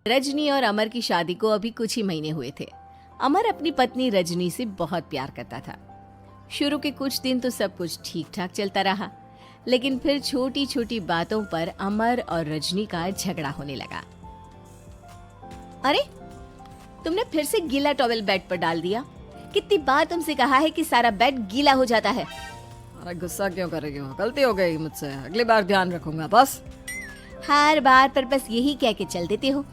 रजनी और अमर की शादी को अभी कुछ ही महीने हुए थे। अमर अपनी पत्नी रजनी से बहुत प्यार करता था। शुरू के कुछ दिन तो सब कुछ ठीक ठाक चलता रहा, लेकिन फिर छोटी छोटी बातों पर अमर और रजनी का झगड़ा होने लगा। अरे, तुमने फिर से गीला टॉवेल बेड पर डाल दिया। कितनी बार तुमसे कहा है कि सारा बेड गीला हो जाता है। अरे गुस्सा क्यों कर रही हो? गलती हो गई मुझसे, अगली बार ध्यान रखूंगा। बस हर बार पर बस यही कह के चल देते हो।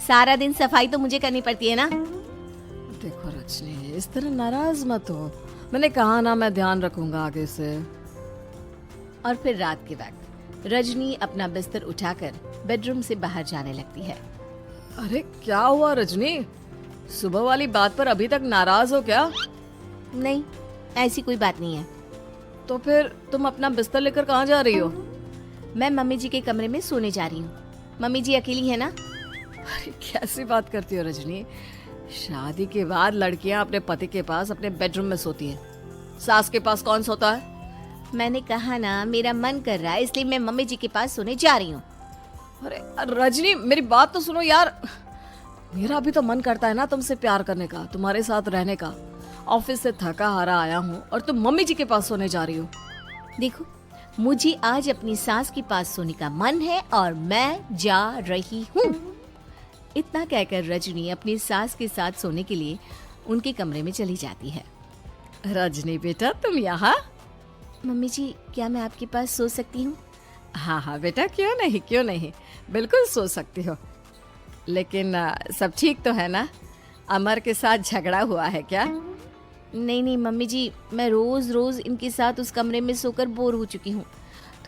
सारा दिन सफाई तो मुझे करनी पड़ती है ना। देखो रजनी, इस तरह नाराज मत हो। मैंने कहा ना, मैं ध्यान रखूंगा आगे से। और फिर रात के वक्त रजनी अपना बिस्तर उठाकर बेडरूम से बाहर जाने लगती है। अरे क्या हुआ रजनी? सुबह वाली बात पर अभी तक नाराज हो क्या? नहीं, ऐसी कोई बात नहीं है। तो फिर तुम अपना बिस्तर लेकर कहाँ जा रही हो? मैं मम्मी जी के कमरे में सोने जा रही हूँ। मम्मी जी अकेली है ना। अरे कैसी बात करती हो रजनी? शादी के बाद लड़कियां अपने पति के पास अपने बेडरूम में सोती हैं। सास के पास कौन सोता है? मैंने कहा ना, मेरा मन कर रहा है इसलिए मैं मम्मी जी के पास सोने जा रही हूँ। अरे रजनी, मेरी बात तो सुनो यार। मेरा भी तो मन करता है ना तुमसे प्यार करने का, तुम्हारे साथ रहने का। ऑफिस से थका हारा आया हूँ और तुम मम्मी जी के पास सोने जा रही हो। देखो, मुझे आज अपनी सास के पास सोने का मन है और मैं जा रही हूँ। इतना कहकर रजनी अपनी सास के साथ सोने के लिए उनके कमरे में चली जाती है। रजनी बेटा, तुम यहाँ? मम्मी जी, क्या मैं आपके पास सो सकती हूँ? हाँ हाँ बेटा, क्यों नहीं, क्यों नहीं, बिल्कुल सो सकती हो। लेकिन सब ठीक तो है ना? अमर के साथ झगड़ा हुआ है क्या? नहीं नहीं मम्मी जी, मैं रोज रोज इनके साथ उस कमरे में सोकर बोर हो चुकी हूँ।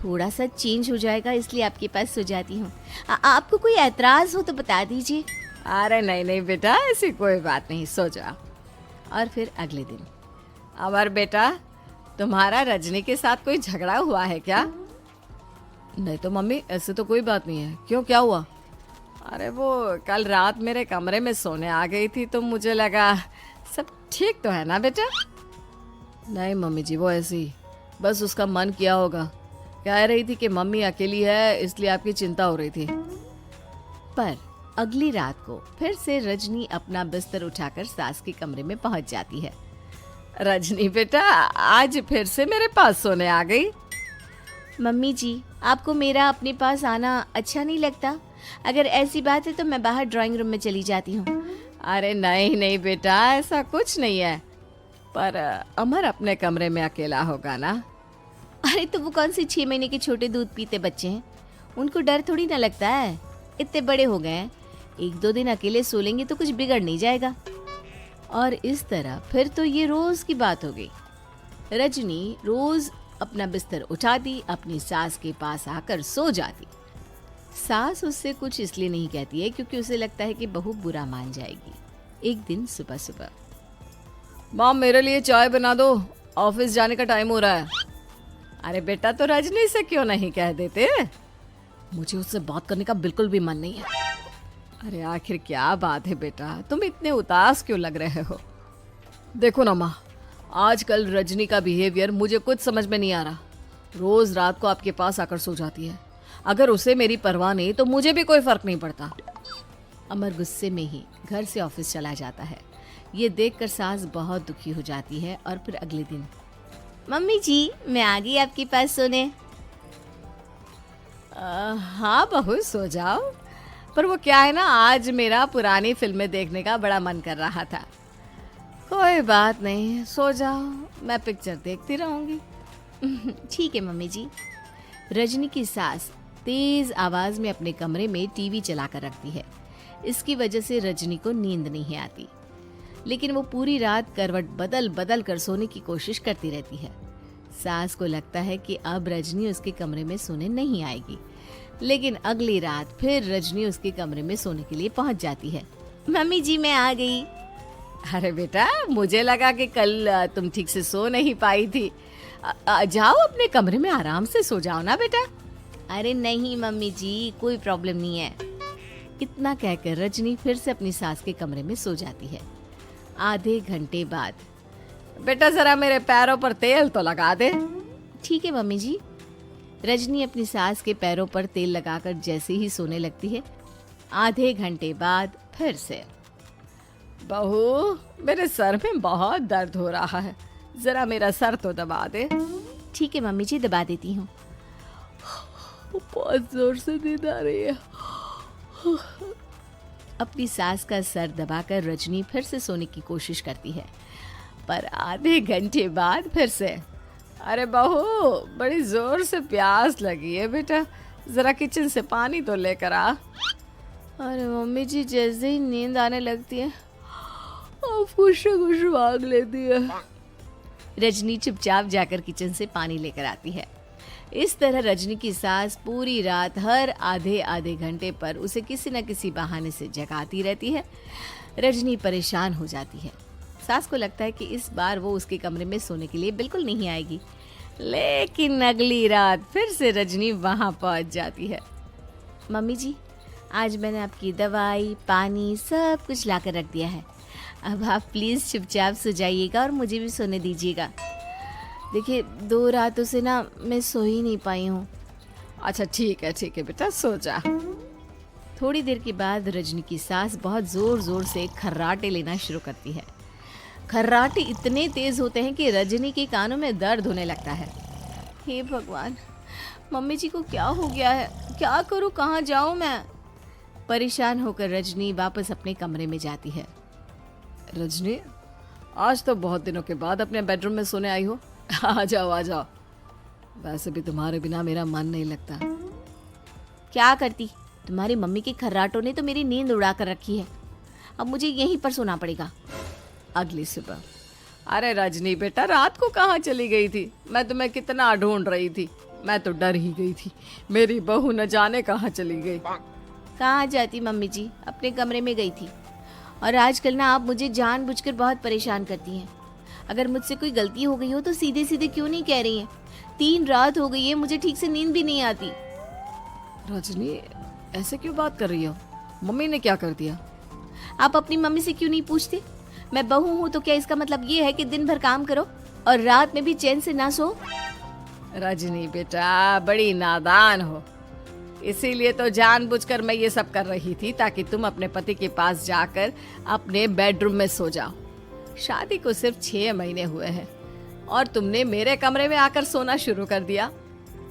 थोड़ा सा चेंज हो जाएगा इसलिए आपके पास सो जाती हूँ। आपको कोई एतराज हो तो बता दीजिए। अरे नहीं नहीं बेटा, ऐसी कोई बात नहीं, सो जाओ। और फिर अगले दिन। अमर बेटा, तुम्हारा रजनी के साथ कोई झगड़ा हुआ है क्या? नहीं तो मम्मी, ऐसे तो कोई बात नहीं है। क्यों, क्या हुआ? अरे वो कल रात मेरे कमरे में सोने आ गई थी तो मुझे लगा सब ठीक तो है ना बेटा? नहीं मम्मी जी, वो ऐसी बस उसका मन किया होगा। कह रही थी कि मम्मी अकेली है इसलिए आपकी चिंता हो रही थी। पर अगली रात को फिर से रजनी अपना बिस्तर उठाकर सास के कमरे में पहुंच जाती है। रजनी बेटा, आज फिर से मेरे पास सोने आ गई। मम्मी जी, आपको मेरा अपने पास आना अच्छा नहीं लगता? अगर ऐसी बात है तो मैं बाहर ड्राइंग रूम में चली जाती हूँ। अरे नहीं नहीं बेटा, ऐसा कुछ नहीं है। पर अमर अपने कमरे में अकेला होगा ना? अरे तो वो कौन से 6 महीने के छोटे दूध पीते बच्चे हैं, उनको डर थोड़ी ना लगता है। इतने बड़े हो गए हैं, 1-2 दिन अकेले सो लेंगे तो कुछ बिगड़ नहीं जाएगा। और इस तरह फिर तो ये रोज की बात हो गई। रजनी रोज अपना बिस्तर उठाती, अपनी सास के पास आकर सो जाती। सास उससे कुछ इसलिए नहीं कहती है क्योंकि उसे लगता है कि बहू बुरा मान जाएगी। एक दिन सुबह सुबह, मॉम मेरे लिए चाय बना दो, ऑफिस जाने का टाइम हो रहा है। अरे बेटा, तो रजनी से क्यों नहीं कह देते? मुझे उससे बात करने का बिल्कुल भी मन नहीं है। अरे आखिर क्या बात है बेटा, तुम इतने उदास क्यों लग रहे हो? देखो ना माँ, आजकल रजनी का बिहेवियर मुझे कुछ समझ में नहीं आ रहा। रोज रात को आपके पास आकर सो जाती है। अगर उसे मेरी परवाह नहीं तो मुझे भी कोई फर्क नहीं पड़ता। अमर गुस्से में ही घर से ऑफिस चला जाता है। ये देखकर सास बहुत दुखी हो जाती है। और फिर अगले दिन, मम्मी जी, मैं आ गई आपके पास सोने। हाँ बहू, सो जाओ। पर वो क्या है ना, आज मेरा पुरानी फिल्में देखने का बड़ा मन कर रहा था। कोई बात नहीं, सो जाओ, मैं पिक्चर देखती रहूंगी। ठीक है मम्मी जी। रजनी की सास तेज आवाज में अपने कमरे में टीवी चलाकर रखती है। इसकी वजह से रजनी को नींद नहीं आती, लेकिन वो पूरी रात करवट बदल बदल कर सोने की कोशिश करती रहती है। सास को लगता है कि अब रजनी उसके कमरे में सोने नहीं आएगी, लेकिन अगली रात फिर रजनी उसके कमरे में सोने के लिए पहुंच जाती है। मम्मी जी, मैं आ गई। अरे बेटा, मुझे लगा कि कल तुम ठीक से सो नहीं पाई थी। जाओ अपने कमरे में आराम से सो जाओ ना बेटा। अरे नहीं मम्मी जी, कोई प्रॉब्लम नहीं है। इतना कहकर रजनी फिर से अपनी सास के कमरे में सो जाती है। आधे घंटे बाद, बेटा जरा मेरे पैरों पर तेल तो लगा दे। ठीक है मम्मी जी। रजनी अपनी सास के पैरों पर तेल लगाकर जैसे ही सोने लगती है, आधे घंटे बाद फिर से। बहू, मेरे सर में बहुत दर्द हो रहा है, जरा मेरा सर तो दबा दे। ठीक है मम्मी जी, दबा देती हूँ। बहुत जोर से नींद आ रही है। अपनी सास का सर दबाकर रजनी फिर से सोने की कोशिश करती है, पर आधे घंटे बाद फिर से। अरे बहू, बड़ी जोर से प्यास लगी है बेटा, जरा किचन से पानी तो लेकर आ। अरे मम्मी जी, जैसे ही नींद आने लगती है कुछ मांग लेती है। रजनी चुपचाप जाकर किचन से पानी लेकर आती है। इस तरह रजनी की सास पूरी रात हर आधे आधे घंटे पर उसे किसी न किसी बहाने से जगाती रहती है। रजनी परेशान हो जाती है। सास को लगता है कि इस बार वो उसके कमरे में सोने के लिए बिल्कुल नहीं आएगी, लेकिन अगली रात फिर से रजनी वहां पहुंच जाती है। मम्मी जी, आज मैंने आपकी दवाई, पानी सब कुछ लाकर रख दिया है। अब आप प्लीज़ चुपचाप सो जाइएगा और मुझे भी सोने दीजिएगा। देखिए, 2 रातों से ना मैं सो ही नहीं पाई हूँ। अच्छा ठीक है बेटा, सो जा। थोड़ी देर के बाद रजनी की सास बहुत ज़ोर ज़ोर से खर्राटे लेना शुरू करती है। खर्राटे इतने तेज़ होते हैं कि रजनी के कानों में दर्द होने लगता है। हे भगवान, मम्मी जी को क्या हो गया है? क्या करूँ, कहाँ जाऊँ मैं? परेशान होकर रजनी वापस अपने कमरे में जाती है। रजनी, आज तो बहुत दिनों के बाद अपने बेडरूम में सोने आई हो। आ जाओ। वैसे भी तुम्हारे बिना मेरा मन नहीं लगता। क्या करती, तुम्हारी मम्मी के खर्राटों ने तो मेरी नींद उड़ा कर रखी है। अब मुझे यहीं पर सोना पड़ेगा। अगली सुबह। अरे रजनी बेटा, रात को कहाँ चली गई थी? मैं तुम्हें कितना ढूंढ रही थी, मैं तो डर ही गई थी। मेरी बहू न जाने कहाँ चली गई। कहाँ जाती मम्मी जी, अपने कमरे में गई थी। और आजकल ना आप मुझे जानबूझकर बहुत परेशान करती हैं। अगर मुझसे कोई गलती हो गई हो तो सीधे सीधे क्यों नहीं कह रही हैं? 3 रात हो गई है, मुझे ठीक से नींद भी नहीं आती। रजनी, ऐसे क्यों बात कर रही हो? मम्मी ने क्या कर दिया? आप अपनी मम्मी से क्यों नहीं पूछते? मैं बहू हूँ तो क्या इसका मतलब ये है कि दिन भर काम करो और रात में भी चैन से ना सो? रजनी बेटा, बड़ी नादान हो। इसीलिए तो जानबूझकर मैं ये सब कर रही थी, ताकि तुम अपने पति के पास जाकर अपने बेडरूम में सो जाओ। शादी को सिर्फ 6 महीने हुए हैं और तुमने मेरे कमरे में आकर सोना शुरू कर दिया।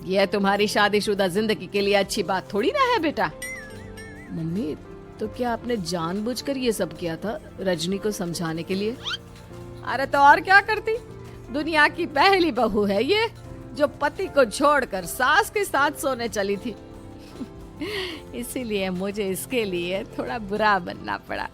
यह तुम्हारी शादीशुदा जिंदगी के लिए अच्छी बात थोड़ी ना है बेटा। मम्मी, तो क्या आपने जानबूझकर ये सब किया था रजनी को समझाने के लिए? अरे तो और क्या करती? दुनिया की पहली बहू है ये, जो पति को छोड़कर सास के साथ सोने चली थी। इसीलिए मुझे इसके लिए थोड़ा बुरा बनना पड़ा।